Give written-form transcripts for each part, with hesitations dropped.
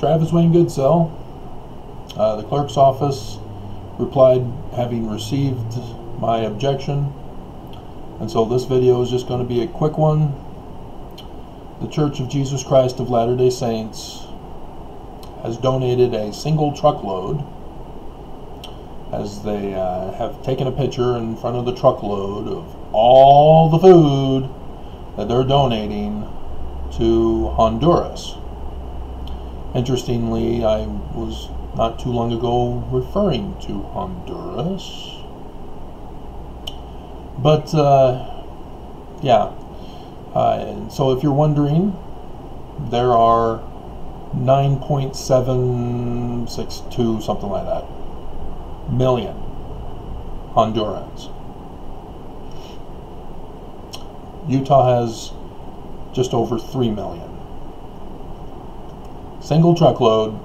Travis Wayne Goodsell, the clerk's office replied having received my objection, and so this video is just going to be a quick one. The Church of Jesus Christ of Latter-day Saints has donated a single truckload, as they have taken a picture in front of the truckload of all the food that they're donating to Honduras. Interestingly, I was not too long ago referring to Honduras. But, yeah. And so if you're wondering, there are 9.762, something like that, million Hondurans. Utah has just over 3 million. Single truckload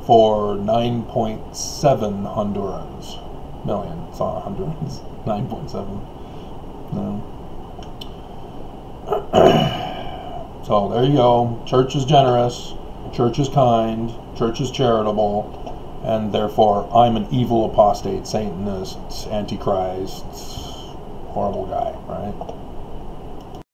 for 9.7 Hondurans. Million. It's not Hondurans. 9.7. No. So there you go. Church is generous. Church is kind. Church is charitable. And therefore, I'm an evil apostate, Satanist, Antichrist, horrible guy, right?